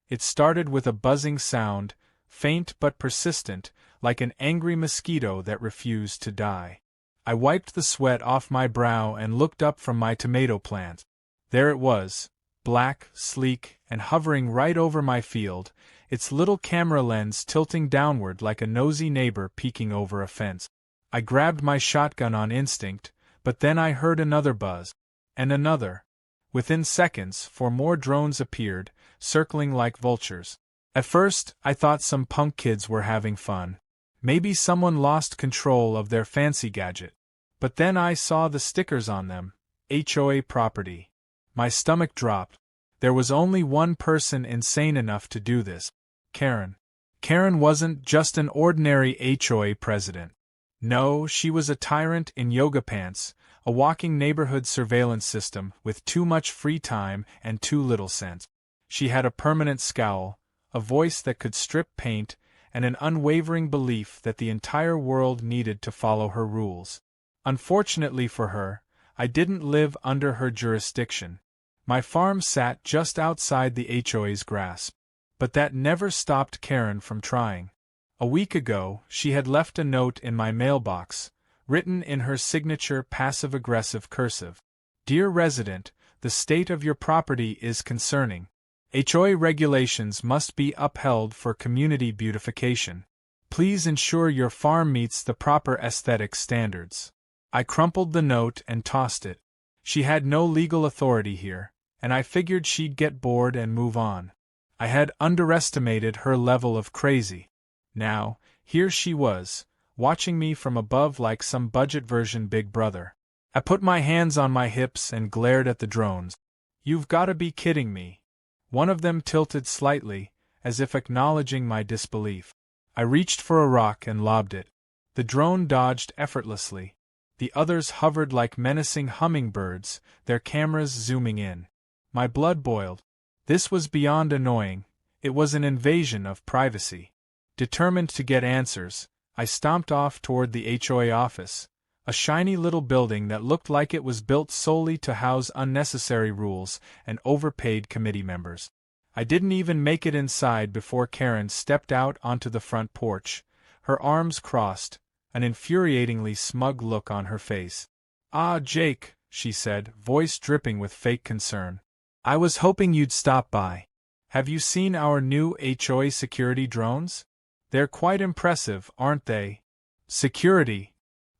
It started with a buzzing sound, faint but persistent, like an angry mosquito that refused to die. I wiped the sweat off my brow and looked up from my tomato plant. There it was, black, sleek, and hovering right over my field, its little camera lens tilting downward like a nosy neighbor peeking over a fence. I grabbed my shotgun on instinct, but then I heard another buzz. And another. Within seconds, 4 more drones appeared, circling like vultures. At first, I thought some punk kids were having fun. Maybe someone lost control of their fancy gadget. But then I saw the stickers on them. HOA property. My stomach dropped. There was only one person insane enough to do this. Karen. Karen wasn't just an ordinary HOA president. No, she was a tyrant in yoga pants, a walking neighborhood surveillance system with too much free time and too little sense. She had a permanent scowl, a voice that could strip paint, and an unwavering belief that the entire world needed to follow her rules. Unfortunately for her, I didn't live under her jurisdiction. My farm sat just outside the HOA's grasp. But that never stopped Karen from trying. A week ago, she had left a note in my mailbox, written in her signature passive-aggressive cursive. Dear resident, the state of your property is concerning. HOA regulations must be upheld for community beautification. Please ensure your farm meets the proper aesthetic standards. I crumpled the note and tossed it. She had no legal authority here, and I figured she'd get bored and move on. I had underestimated her level of crazy. Now, here she was, watching me from above like some budget version Big Brother. I put my hands on my hips and glared at the drones. You've gotta be kidding me. One of them tilted slightly, as if acknowledging my disbelief. I reached for a rock and lobbed it. The drone dodged effortlessly. The others hovered like menacing hummingbirds, their cameras zooming in. My blood boiled. This was beyond annoying. It was an invasion of privacy. Determined to get answers, I stomped off toward the HOA office, a shiny little building that looked like it was built solely to house unnecessary rules and overpaid committee members. I didn't even make it inside before Karen stepped out onto the front porch, her arms crossed, an infuriatingly smug look on her face. "Ah, Jake," she said, voice dripping with fake concern. "I was hoping you'd stop by. Have you seen our new HOA security drones? They're quite impressive, aren't they?" "Security?"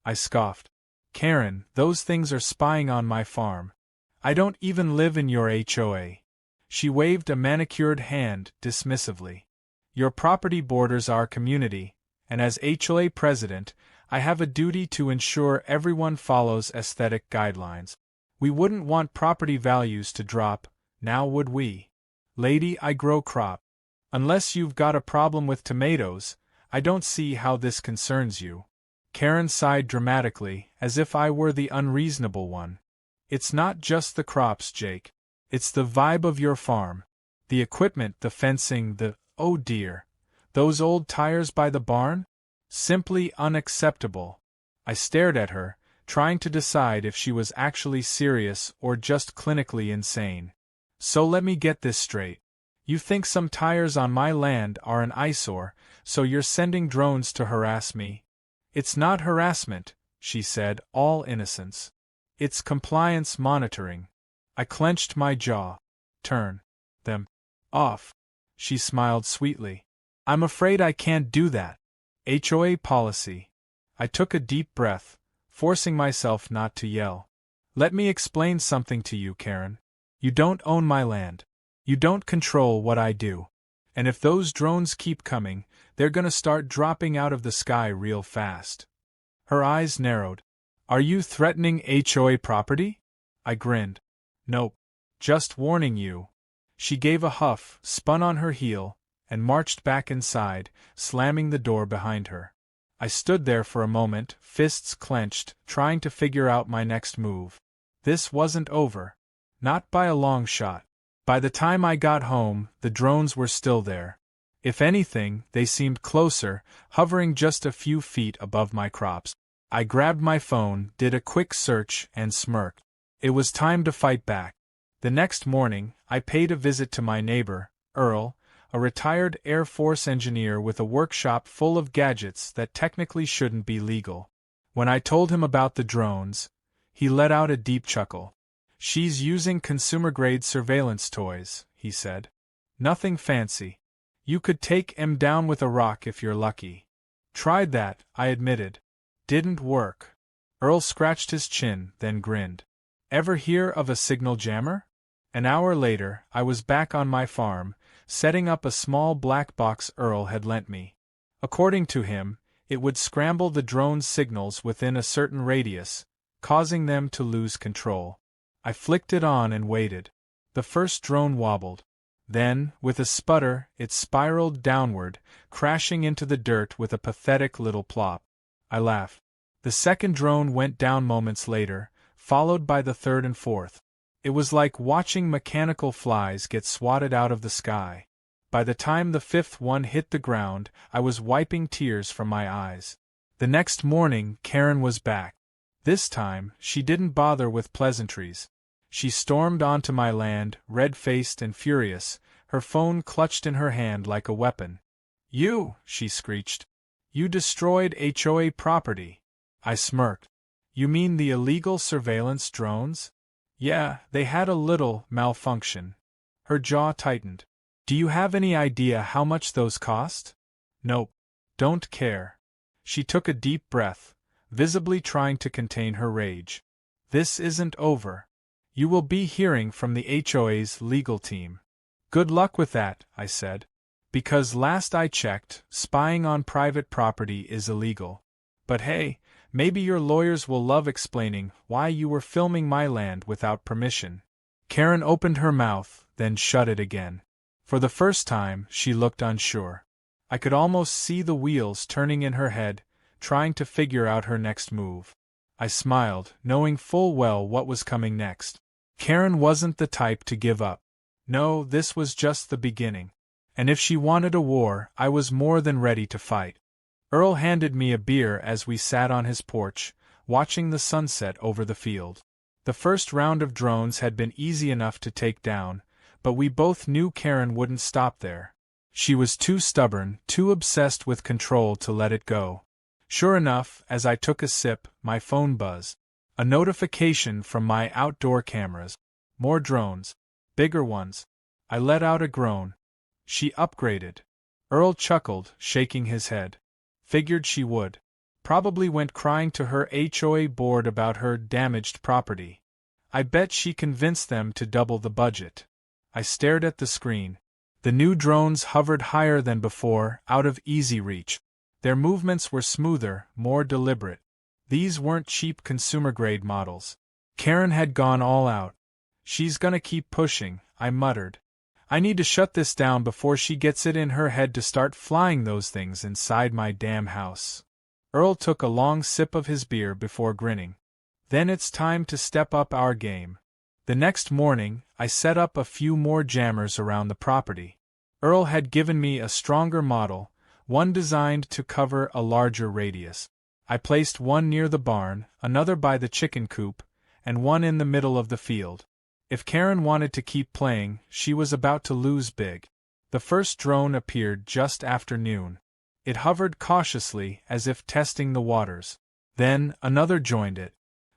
I scoffed. "Karen, those things are spying on my farm. I don't even live in your HOA." She waved a manicured hand dismissively. "Your property borders our community, and as HOA president, I have a duty to ensure everyone follows aesthetic guidelines. We wouldn't want property values to drop, now would we? Lady, I grow crop. Unless you've got a problem with tomatoes, I don't see how this concerns you." Karen sighed dramatically, as if I were the unreasonable one. "It's not just the crops, Jake. It's the vibe of your farm. The equipment, the fencing, oh dear, those old tires by the barn? Simply unacceptable." I stared at her, trying to decide if she was actually serious or just clinically insane. "So let me get this straight. You think some tires on my land are an eyesore, so you're sending drones to harass me?" "It's not harassment," she said, all innocence. "It's compliance monitoring." I clenched my jaw. "Turn them off," she smiled sweetly. "I'm afraid I can't do that. HOA policy." I took a deep breath, forcing myself not to yell. "Let me explain something to you, Karen. You don't own my land. You don't control what I do. And if those drones keep coming, they're gonna start dropping out of the sky real fast." Her eyes narrowed. "Are you threatening HOA property?" I grinned. "Nope. Just warning you." She gave a huff, spun on her heel, and marched back inside, slamming the door behind her. I stood there for a moment, fists clenched, trying to figure out my next move. This wasn't over. Not by a long shot. By the time I got home, the drones were still there. If anything, they seemed closer, hovering just a few feet above my crops. I grabbed my phone, did a quick search, and smirked. It was time to fight back. The next morning, I paid a visit to my neighbor, Earl, a retired Air Force engineer with a workshop full of gadgets that technically shouldn't be legal. When I told him about the drones, he let out a deep chuckle. "She's using consumer-grade surveillance toys," he said. "Nothing fancy. You could take 'em down with a rock if you're lucky." "Tried that," I admitted. "Didn't work." Earl scratched his chin, then grinned. "Ever hear of a signal jammer?" An hour later, I was back on my farm, setting up a small black box Earl had lent me. According to him, it would scramble the drone's signals within a certain radius, causing them to lose control. I flicked it on and waited. The first drone wobbled. Then, with a sputter, it spiraled downward, crashing into the dirt with a pathetic little plop. I laughed. The second drone went down moments later, followed by the third and fourth. It was like watching mechanical flies get swatted out of the sky. By the time the fifth one hit the ground, I was wiping tears from my eyes. The next morning, Karen was back. This time, she didn't bother with pleasantries. She stormed onto my land, red-faced and furious, her phone clutched in her hand like a weapon. "You," she screeched. "You destroyed HOA property." I smirked. "You mean the illegal surveillance drones?" "Yeah, they had a little malfunction." Her jaw tightened. "Do you have any idea how much those cost?" "Nope. Don't care." She took a deep breath, visibly trying to contain her rage. "This isn't over. You will be hearing from the HOA's legal team." "Good luck with that," I said. "Because last I checked, spying on private property is illegal. But hey, maybe your lawyers will love explaining why you were filming my land without permission." Karen opened her mouth, then shut it again. For the first time, she looked unsure. I could almost see the wheels turning in her head, trying to figure out her next move. I smiled, knowing full well what was coming next. Karen wasn't the type to give up. No, this was just the beginning. And if she wanted a war, I was more than ready to fight. Earl handed me a beer as we sat on his porch, watching the sunset over the field. The first round of drones had been easy enough to take down, but we both knew Karen wouldn't stop there. She was too stubborn, too obsessed with control to let it go. Sure enough, as I took a sip, my phone buzzed. A notification from my outdoor cameras. More drones. Bigger ones. I let out a groan. She upgraded. Earl chuckled, shaking his head. Figured she would. Probably went crying to her HOA board about her damaged property. I bet she convinced them to double the budget. I stared at the screen. The new drones hovered higher than before, out of easy reach. Their movements were smoother, more deliberate. These weren't cheap consumer-grade models. Karen had gone all out. "She's gonna keep pushing," I muttered. "I need to shut this down before she gets it in her head to start flying those things inside my damn house." Earl took a long sip of his beer before grinning. "Then it's time to step up our game." The next morning, I set up a few more jammers around the property. Earl had given me a stronger model, one designed to cover a larger radius. I placed one near the barn, another by the chicken coop, and one in the middle of the field. If Karen wanted to keep playing, she was about to lose big. The first drone appeared just after noon. It hovered cautiously, as if testing the waters. Then, another joined it.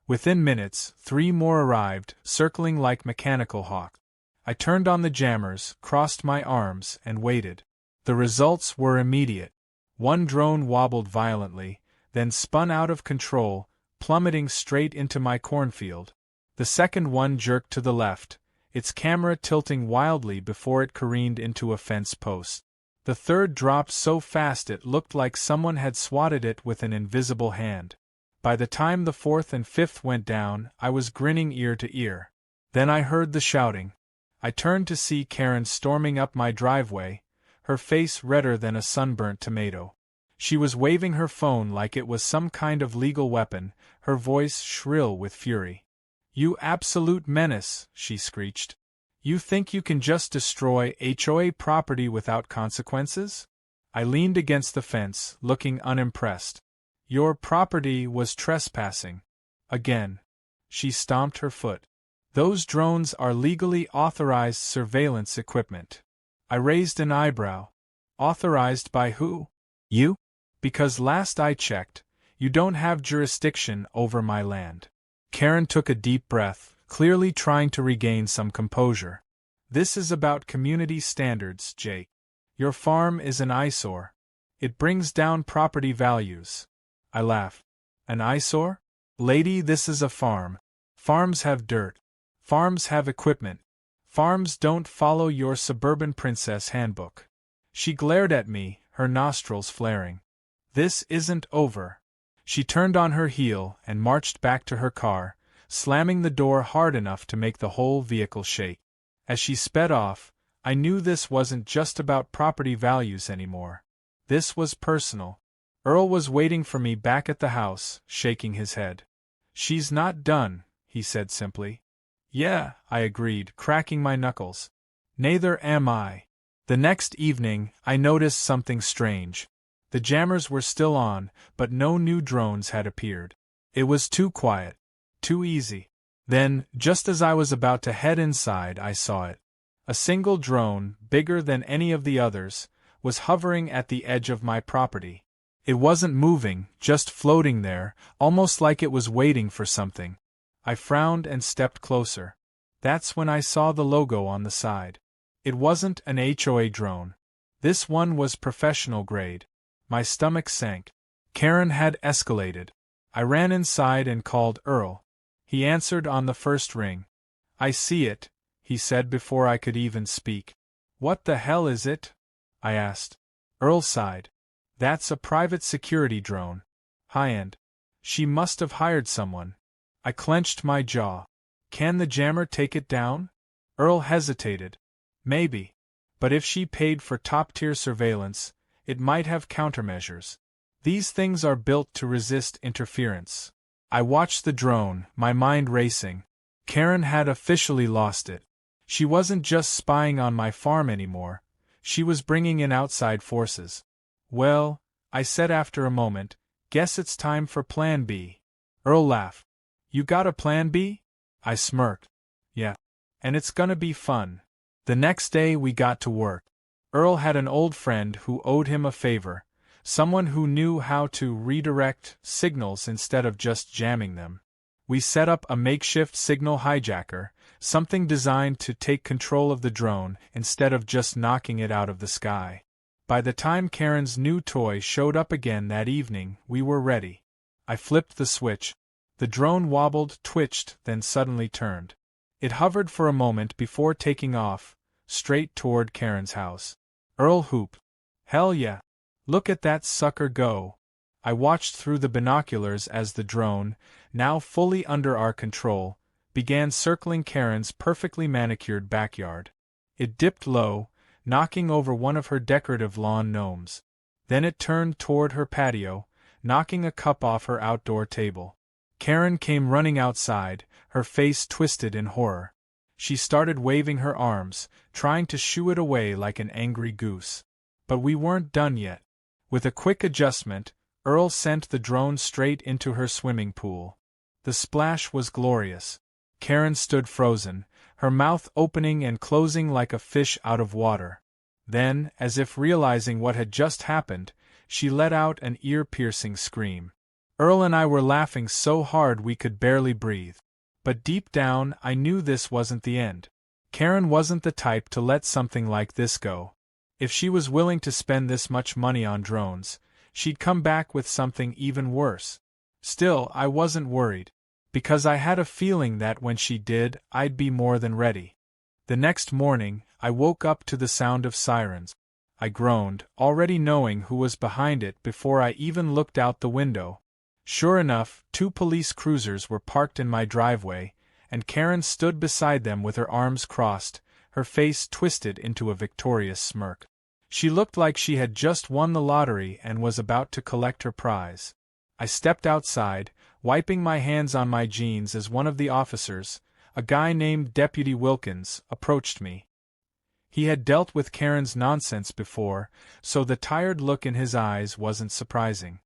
Within minutes, 3 more arrived, circling like mechanical hawks. I turned on the jammers, crossed my arms, and waited. The results were immediate. One drone wobbled violently, then spun out of control, plummeting straight into my cornfield. The second one jerked to the left, its camera tilting wildly before it careened into a fence post. The third dropped so fast it looked like someone had swatted it with an invisible hand. By the time the fourth and fifth went down, I was grinning ear to ear. Then I heard the shouting. I turned to see Karen storming up my driveway, her face redder than a sunburnt tomato. She was waving her phone like it was some kind of legal weapon, her voice shrill with fury. "You absolute menace," she screeched. "You think you can just destroy HOA property without consequences?" I leaned against the fence, looking unimpressed. "Your property was trespassing." Again. She stomped her foot. "Those drones are legally authorized surveillance equipment. I raised an eyebrow. Authorized by who? You? Because last I checked, you don't have jurisdiction over my land. Karen took a deep breath, clearly trying to regain some composure. This is about community standards, Jake. Your farm is an eyesore. It brings down property values. I laughed. An eyesore? Lady, this is a farm. Farms have dirt. Farms have equipment. Farms don't follow your suburban princess handbook. She glared at me, her nostrils flaring. This isn't over. She turned on her heel and marched back to her car, slamming the door hard enough to make the whole vehicle shake. As she sped off, I knew this wasn't just about property values anymore. This was personal. Earl was waiting for me back at the house, shaking his head. She's not done, he said simply. Yeah, I agreed, cracking my knuckles. Neither am I. The next evening, I noticed something strange. The jammers were still on, but no new drones had appeared. It was too quiet. Too easy. Then, just as I was about to head inside, I saw it. A single drone, bigger than any of the others, was hovering at the edge of my property. It wasn't moving, just floating there, almost like it was waiting for something. I frowned and stepped closer. That's when I saw the logo on the side. It wasn't an HOA drone. This one was professional grade. My stomach sank. Karen had escalated. I ran inside and called Earl. He answered on the first ring. I see it, he said before I could even speak. What the hell is it? I asked. Earl sighed. That's a private security drone. High-end. She must have hired someone. I clenched my jaw. Can the jammer take it down? Earl hesitated. Maybe. But if she paid for top-tier surveillance, it might have countermeasures. These things are built to resist interference. I watched the drone, my mind racing. Karen had officially lost it. She wasn't just spying on my farm anymore. She was bringing in outside forces. Well, I said after a moment, guess it's time for Plan B. Earl laughed. You got a Plan B? I smirked. Yeah. And it's gonna be fun. The next day we got to work. Earl had an old friend who owed him a favor, someone who knew how to redirect signals instead of just jamming them. We set up a makeshift signal hijacker, something designed to take control of the drone instead of just knocking it out of the sky. By the time Karen's new toy showed up again that evening, we were ready. I flipped the switch. The drone wobbled, twitched, then suddenly turned. It hovered for a moment before taking off, straight toward Karen's house. Earl whooped. Hell yeah! Look at that sucker go! I watched through the binoculars as the drone, now fully under our control, began circling Karen's perfectly manicured backyard. It dipped low, knocking over one of her decorative lawn gnomes. Then it turned toward her patio, knocking a cup off her outdoor table. Karen came running outside, her face twisted in horror. She started waving her arms, trying to shoo it away like an angry goose. But we weren't done yet. With a quick adjustment, Earl sent the drone straight into her swimming pool. The splash was glorious. Karen stood frozen, her mouth opening and closing like a fish out of water. Then, as if realizing what had just happened, she let out an ear-piercing scream. Earl and I were laughing so hard we could barely breathe. But deep down, I knew this wasn't the end. Karen wasn't the type to let something like this go. If she was willing to spend this much money on drones, she'd come back with something even worse. Still, I wasn't worried, because I had a feeling that when she did, I'd be more than ready. The next morning, I woke up to the sound of sirens. I groaned, already knowing who was behind it before I even looked out the window. Sure enough, 2 police cruisers were parked in my driveway, and Karen stood beside them with her arms crossed, her face twisted into a victorious smirk. She looked like she had just won the lottery and was about to collect her prize. I stepped outside, wiping my hands on my jeans as one of the officers, a guy named Deputy Wilkins, approached me. He had dealt with Karen's nonsense before, so the tired look in his eyes wasn't surprising.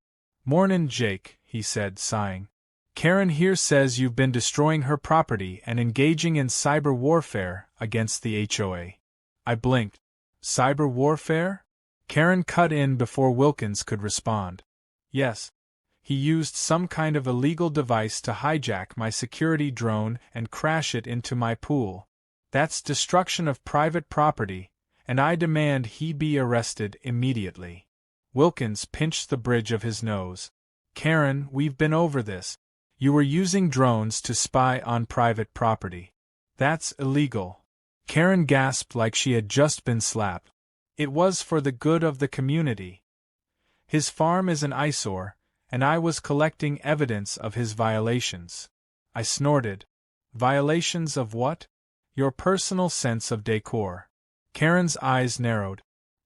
"Mornin', Jake," he said, sighing. "Karen here says you've been destroying her property and engaging in cyber warfare against the HOA. I blinked. Cyber warfare? Karen cut in before Wilkins could respond. Yes. He used some kind of illegal device to hijack my security drone and crash it into my pool. That's destruction of private property, and I demand he be arrested immediately. Wilkins pinched the bridge of his nose. Karen, we've been over this. You were using drones to spy on private property. That's illegal. Karen gasped like she had just been slapped. It was for the good of the community. His farm is an eyesore, and I was collecting evidence of his violations. I snorted. Violations of what? Your personal sense of decor. Karen's eyes narrowed.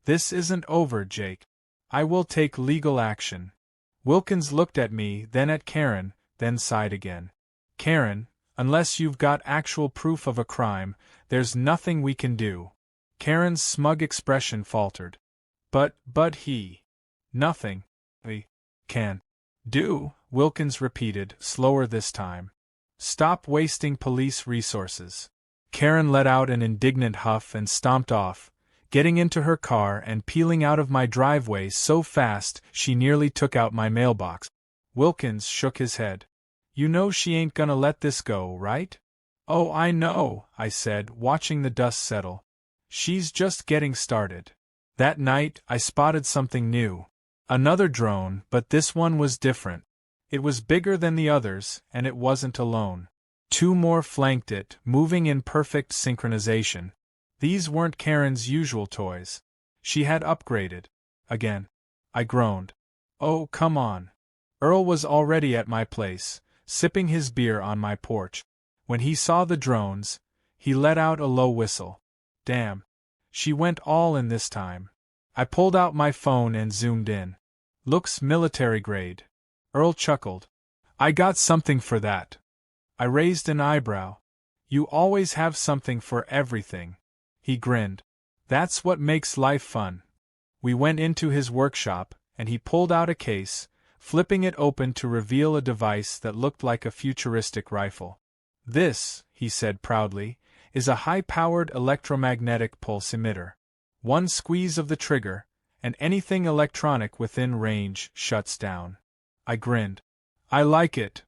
This isn't over, Jake. I will take legal action. Wilkins looked at me, then at Karen, then sighed again. Karen, unless you've got actual proof of a crime, there's nothing we can do. Karen's smug expression faltered. But he. Nothing. We can do, Wilkins repeated, slower this time. Stop wasting police resources. Karen let out an indignant huff and stomped off, getting into her car and peeling out of my driveway so fast she nearly took out my mailbox. Wilkins shook his head. You know she ain't gonna let this go, right? Oh, I know, I said, watching the dust settle. She's just getting started. That night, I spotted something new. Another drone, but this one was different. It was bigger than the others, and it wasn't alone. Two more flanked it, moving in perfect synchronization. These weren't Karen's usual toys. She had upgraded. Again. I groaned. Oh, come on. Earl was already at my place, sipping his beer on my porch. When he saw the drones, he let out a low whistle. Damn. She went all in this time. I pulled out my phone and zoomed in. Looks military grade. Earl chuckled. I got something for that. I raised an eyebrow. You always have something for everything. He grinned. That's what makes life fun. We went into his workshop, and he pulled out a case, flipping it open to reveal a device that looked like a futuristic rifle. This, he said proudly, is a high-powered electromagnetic pulse emitter. One squeeze of the trigger, and anything electronic within range shuts down. I grinned. I like it.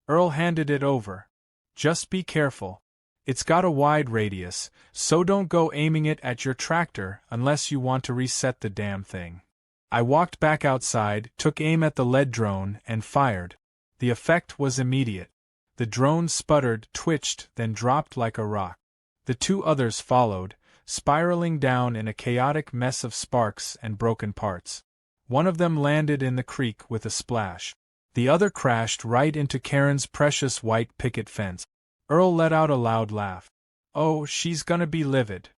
Earl handed it over. Just be careful. It's got a wide radius, so don't go aiming it at your tractor unless you want to reset the damn thing. I walked back outside, took aim at the lead drone, and fired. The effect was immediate. The drone sputtered, twitched, then dropped like a rock. The two others followed, spiraling down in a chaotic mess of sparks and broken parts. One of them landed in the creek with a splash. The other crashed right into Karen's precious white picket fence. Earl let out a loud laugh. Oh, she's gonna be livid.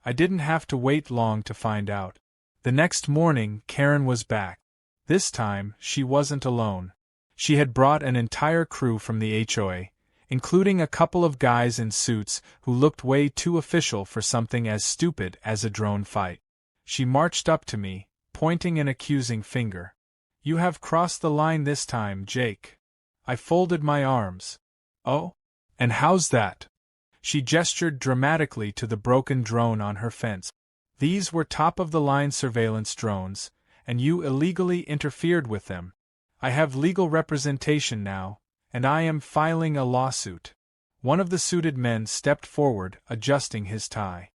I didn't have to wait long to find out. The next morning, Karen was back. This time, she wasn't alone. She had brought an entire crew from the HOA, including a couple of guys in suits who looked way too official for something as stupid as a drone fight. She marched up to me, pointing an accusing finger. You have crossed the line this time, Jake. I folded my arms. Oh? And how's that? She gestured dramatically to the broken drone on her fence. These were top-of-the-line surveillance drones, and you illegally interfered with them. I have legal representation now, and I am filing a lawsuit. One of the suited men stepped forward, adjusting his tie.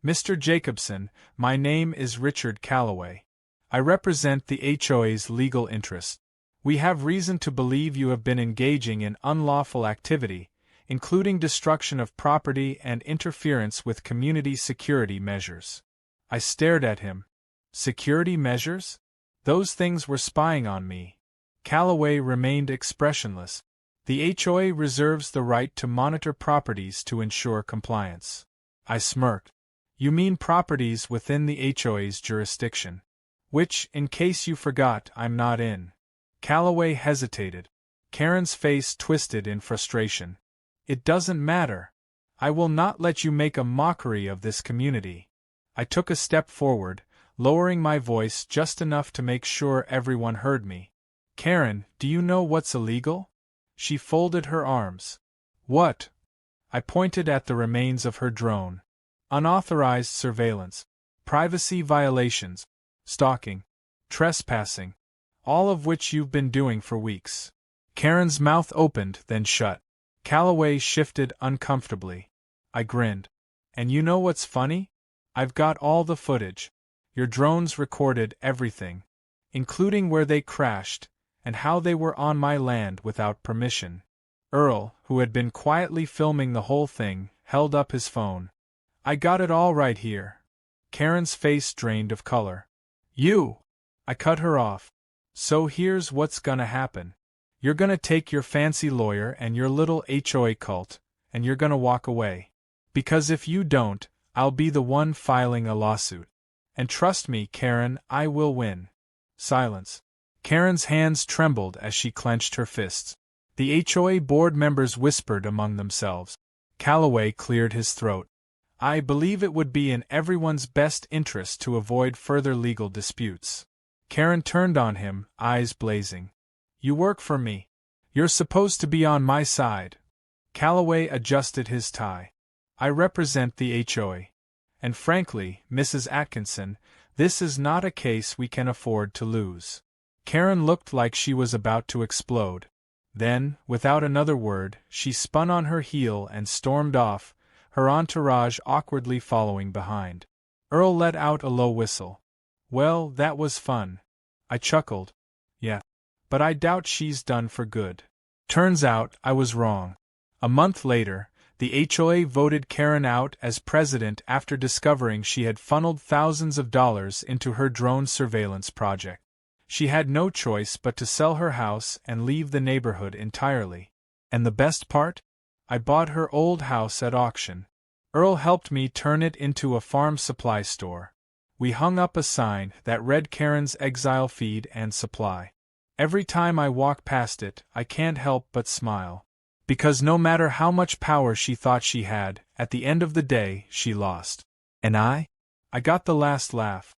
Mr. Jacobson, my name is Richard Calloway. I represent the HOA's legal interest. We have reason to believe you have been engaging in unlawful activity, including destruction of property and interference with community security measures. I stared at him. Security measures? Those things were spying on me. Calloway remained expressionless. The HOA reserves the right to monitor properties to ensure compliance. I smirked. You mean properties within the HOA's jurisdiction? Which, in case you forgot, I'm not in. Calloway hesitated. Karen's face twisted in frustration. It doesn't matter. I will not let you make a mockery of this community. I took a step forward, lowering my voice just enough to make sure everyone heard me. Karen, do you know what's illegal? She folded her arms. What? I pointed at the remains of her drone. Unauthorized surveillance. privacy violations, stalking, trespassing, all of which you've been doing for weeks. Karen's mouth opened, then shut. Calloway shifted uncomfortably. I grinned. And you know what's funny? I've got all the footage. Your drones recorded everything, including where they crashed, and how they were on my land without permission. Earl, who had been quietly filming the whole thing, held up his phone. I got it all right here. Karen's face drained of color. You! I cut her off. So here's what's gonna happen. You're gonna take your fancy lawyer and your little HOA cult, and you're gonna walk away. Because if you don't, I'll be the one filing a lawsuit. And trust me, Karen, I will win. Silence. Karen's hands trembled as she clenched her fists. The HOA board members whispered among themselves. Calloway cleared his throat. I believe it would be in everyone's best interest to avoid further legal disputes. Karen turned on him, eyes blazing. You work for me. You're supposed to be on my side. Calloway adjusted his tie. I represent the HOA. And frankly, Mrs. Atkinson, this is not a case we can afford to lose. Karen looked like she was about to explode. Then, without another word, she spun on her heel and stormed off, her entourage awkwardly following behind. Earl let out a low whistle. Well, that was fun. I chuckled. Yeah. But I doubt she's done for good. Turns out, I was wrong. A month later, the HOA voted Karen out as president after discovering she had funneled thousands of dollars into her drone surveillance project. She had no choice but to sell her house and leave the neighborhood entirely. And the best part? I bought her old house at auction. Earl helped me turn it into a farm supply store. We hung up a sign that read Karen's exile feed and supply. Every time I walk past it, I can't help but smile. Because no matter how much power she thought she had, at the end of the day, she lost. And I got the last laugh.